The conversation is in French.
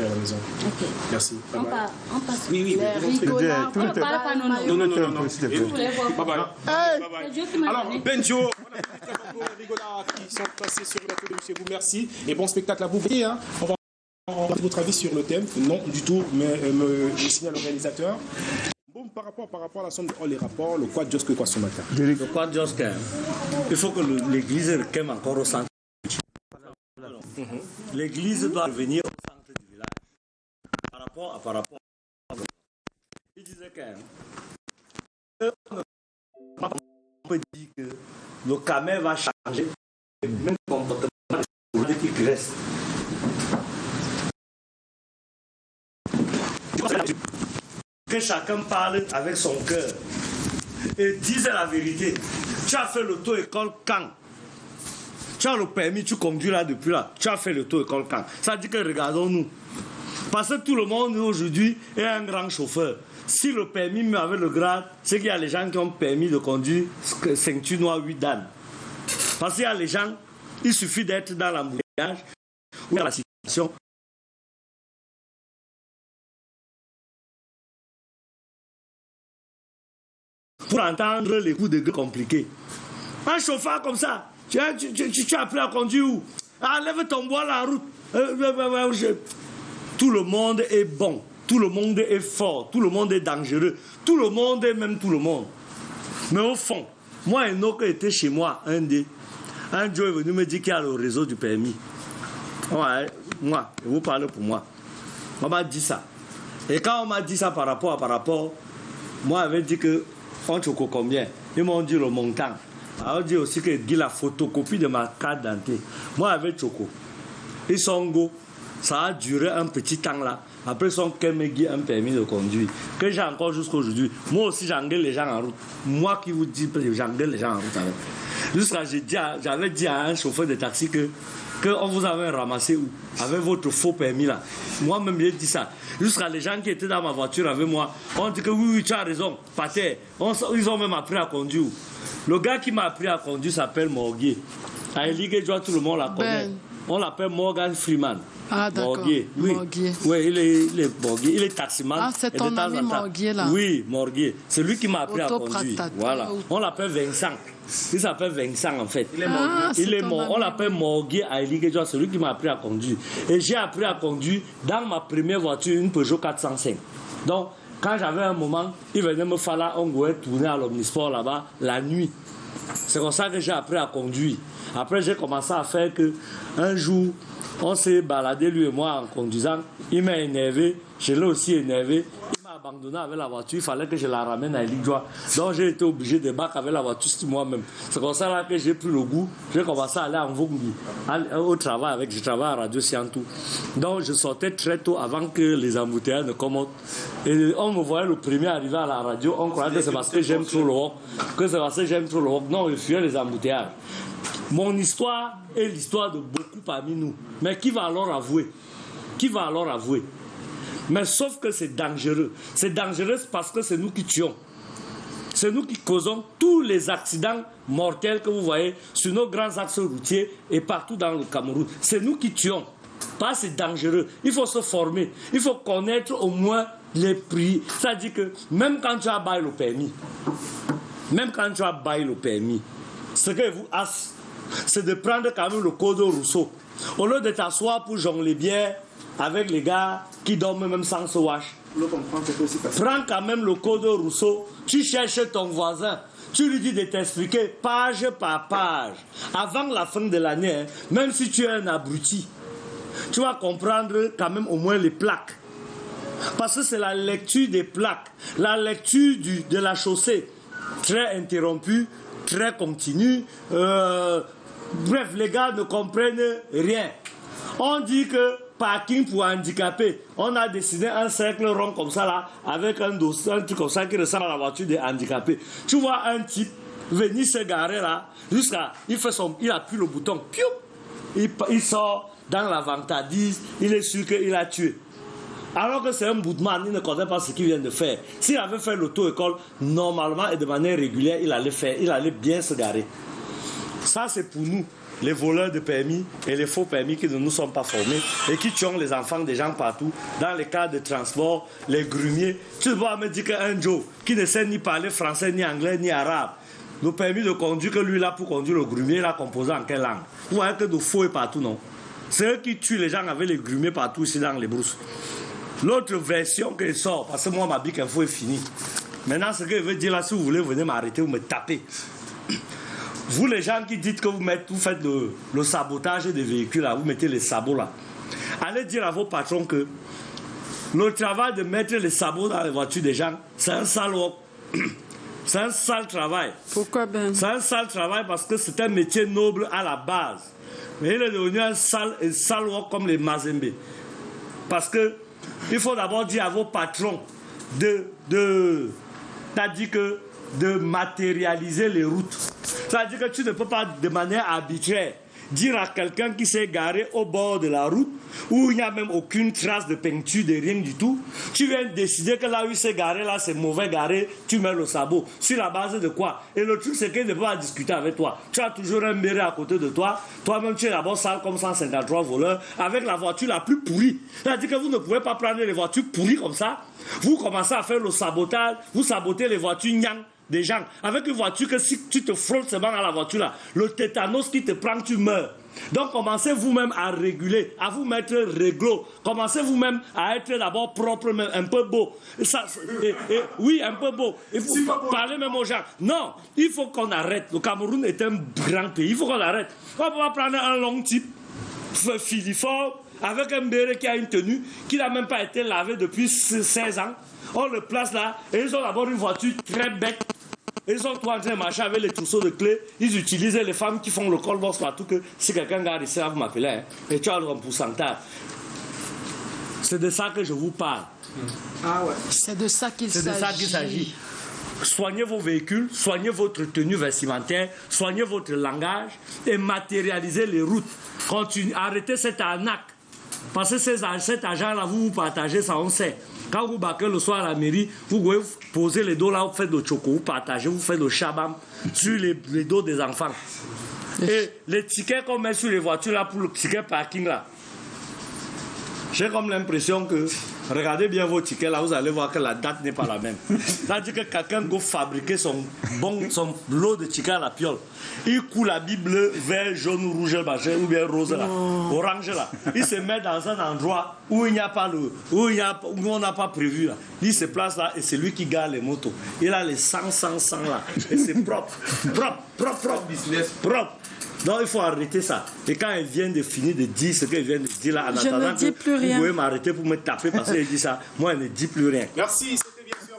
à la maison. Ok. Merci. On passe. Oui. Non. Alors, Benjo, on a très rigolards qui sont passés sur la photo de chez vous. Merci. Et bon spectacle à vous. Hein. On va avoir votre avis sur le thème. Non, du tout, mais me signale l'organisateur. Bon, par rapport à la somme de les rapports, le quad Joske quoi ce matin. Le quad Joske, il faut que l'église requième encore au centre. L'église doit revenir au centre du village. Par rapport. Il disait on peut dire que le camé va changer, même comportement politique reste. Que chacun parle avec son cœur et dise la vérité. Tu as fait l'auto-école quand? Tu as le permis, tu conduis là depuis là. Tu as fait l'auto-école quand? Ça dit que regardons-nous. Parce que tout le monde aujourd'hui est un grand chauffeur. Si le permis met avec le grade, c'est qu'il y a les gens qui ont permis de conduire ceinture noire 8 dan. Parce qu'il y a les gens, il suffit d'être dans l'embouteillage ou dans la situation. Pour entendre les coups de gueule compliqués. Un chauffeur comme ça, tu as appris à conduire où? Ah, lève ton bois la route. Tout le monde est bon, tout le monde est fort, tout le monde est dangereux, tout le monde est même tout le monde. Mais au fond, moi, Enoch était chez moi, un jour est venu me dire qu'il y a le réseau du permis. Ouais, moi, vous parlez pour moi. On m'a dit ça. Et quand on m'a dit ça par rapport, moi, j'avais dit que on choco combien? Ils m'ont dit le montant. Alors, on dit aussi que dit la photocopie de ma carte d'identité. Moi, avec choco. Ils sont go. Ça a duré un petit temps là. Après, son Kemegi un permis de conduire. Que j'ai encore jusqu'à aujourd'hui. Moi aussi, j'engueule les gens en route. Moi qui vous dis, j'engueule les gens en route avec. Jusqu'à j'avais dit à un chauffeur de taxi que on vous avait ramassé où? Avec votre faux permis là. Moi-même, j'ai dit ça. Jusqu'à les gens qui étaient dans ma voiture avec moi, on dit que oui, tu as raison. Pas terre. Ils ont même appris à conduire. Le gars qui m'a appris à conduire s'appelle Morguier. À Elige, tout le monde la connaît. On l'appelle Morgan Freeman. Ah, d'accord. Morguier. Oui. Oui, il est Morguier. Il est taximan. Ah, c'est ton ami Morguier, là. Oui, Morguier. C'est lui qui m'a appris à conduire. Voilà. On l'appelle Vincent. Il s'appelle Vincent, en fait. Il est mort. On l'appelle Morguier à Eligedjoa. C'est lui qui m'a appris à conduire. Et j'ai appris à conduire dans ma première voiture, une Peugeot 405. Donc, quand j'avais un moment, il venait me faire là, on pouvait tourner à l'Omnisport là-bas, la nuit. C'est comme ça que j'ai appris à conduire. Après, j'ai commencé à faire que un jour, on s'est baladé, lui et moi, en conduisant. Il m'a énervé, je l'ai aussi énervé. Il m'a abandonné avec la voiture, il fallait que je la ramène à Eligedjoa. Donc, j'ai été obligé de débarquer avec la voiture moi-même. C'est comme ça là que j'ai pris le goût. J'ai commencé à aller en Vongbi, au travail je travaille à Radio Siantou. Donc, je sortais très tôt avant que les embouteillages ne commenccent. Et on me voyait le premier arriver à la radio, on croyait que c'est parce que j'aime trop le rock. Non, je fuyais les embouteillages. Mon histoire est l'histoire de beaucoup parmi nous. Mais qui va alors avouer? Mais sauf que c'est dangereux. C'est dangereux parce que c'est nous qui tuons. C'est nous qui causons tous les accidents mortels que vous voyez sur nos grands axes routiers et partout dans le Cameroun. C'est nous qui tuons. Pas c'est dangereux. Il faut se former. Il faut connaître au moins les prix. Ça dit que même quand tu as baillé le permis, ce que vous as, c'est de prendre quand même le code Rousseau. Au lieu de t'asseoir pour jongler bien avec les gars qui dorment même sans se wash. Prends quand même le code Rousseau, tu cherches ton voisin, tu lui dis de t'expliquer page par page. Avant la fin de l'année, même si tu es un abruti, tu vas comprendre quand même au moins les plaques. Parce que c'est la lecture des plaques, la lecture de la chaussée, très interrompue, très continue. Bref, les gars ne comprennent rien. On dit que parking pour handicapés, on a dessiné un cercle rond comme ça là, avec un dossier, un truc comme ça qui ressemble à la voiture des handicapés. Tu vois un type venir se garer là, jusqu'à, il appuie le bouton, piou, il sort dans la vantardise, il est sûr qu'il a tué. Alors que c'est un boutman, il ne connaît pas ce qu'il vient de faire. S'il avait fait l'auto-école, normalement et de manière régulière, il allait bien se garer. Ça, c'est pour nous. les voleurs de permis et les faux permis qui ne nous sont pas formés et qui tuent les enfants des gens partout, dans les cas de transport, les grumiers. Tu vas me dire qu'un Joe qui ne sait ni parler français, ni anglais, ni arabe, le permis de conduire que lui là pour conduire le grumier, il a composé en quelle langue? Vous voyez que de faux est partout, non? C'est eux qui tuent les gens avec les grumiers partout ici dans les brousses. L'autre version qui sort, parce que moi ma bique info est finie. Maintenant ce que je veux dire là, si vous voulez venez m'arrêter, vous me tapez. Vous les gens qui dites que vous faites le sabotage des véhicules là, vous mettez les sabots là. Allez dire à vos patrons que le travail de mettre les sabots dans les voitures des gens, c'est un sale work. C'est un sale travail. Pourquoi Ben? C'est un sale travail parce que c'est un métier noble à la base. Mais il est devenu un sale work comme les Mazembe. Parce que il faut d'abord dire à vos patrons de matérialiser les routes. C'est-à-dire que tu ne peux pas de manière arbitraire dire à quelqu'un qui s'est garé au bord de la route où il n'y a même aucune trace de peinture, de rien du tout, tu viens décider que là où il s'est garé, là c'est mauvais garé, tu mets le sabot. Sur la base de quoi? Et le truc c'est qu'il ne peut pas discuter avec toi. Tu as toujours un béret à côté de toi, toi-même tu es d'abord sale comme 153 voleurs, avec la voiture la plus pourrie. C'est-à-dire que vous ne pouvez pas prendre les voitures pourries comme ça. Vous commencez à faire le sabotage, vous sabotez les voitures nyang des gens, avec une voiture que si tu te frottes seulement à la voiture là, le tétanos qui te prend, tu meurs. Donc commencez vous-même à réguler, à vous mettre réglo. Commencez vous-même à être d'abord propre, un peu beau. Oui, un peu beau. Il faut parler même aux gens. Non, il faut qu'on arrête. Le Cameroun est un grand pays, il faut qu'on arrête. On ne peut pas prendre un long type filiforme avec un béret qui a une tenue qui n'a même pas été lavé depuis 16 ans. On le place là et ils ont d'abord une voiture très bête. Ils sont tous en train de marcher avec les trousseaux de clés. Ils utilisent les femmes qui font le call box partout que si quelqu'un garde ici, vous m'appelez. Hein, et tu as le pourcentage. C'est de ça que je vous parle. Ah ouais. C'est de ça qu'il s'agit. Soignez vos véhicules, soignez votre tenue vestimentaire, soignez votre langage et matérialisez les routes. Arrêtez cette arnaque. Parce que cet argent-là, vous partagez, ça on sait. Quand vous baquez le soir à la mairie, vous pouvez poser les dos là, vous faites le choco, vous partagez, vous faites le chabam sur les dos des enfants. Et les tickets qu'on met sur les voitures là pour le ticket parking là, j'ai comme l'impression que, regardez bien vos tickets là, vous allez voir que la date n'est pas la même. C'est-à-dire que quelqu'un doit fabriquer son lot de tickets à la piole. Il coule la Bible bleue, vert, jaune, rouge, ou bien rose là, orange là. Il se met dans un endroit où il n'y a pas où on n'a pas prévu là. Il se place là et c'est lui qui garde les motos. Il a les 100 là. Et c'est propre. Business propre. Donc il faut arrêter ça. Et quand ils viennent de finir de dire ce qu'ils viennent de dire là, en attendant que vous pouvez m'arrêter pour me taper parce qu'ils disent ça, moi je ne dis plus rien. Merci, c'était bien sûr.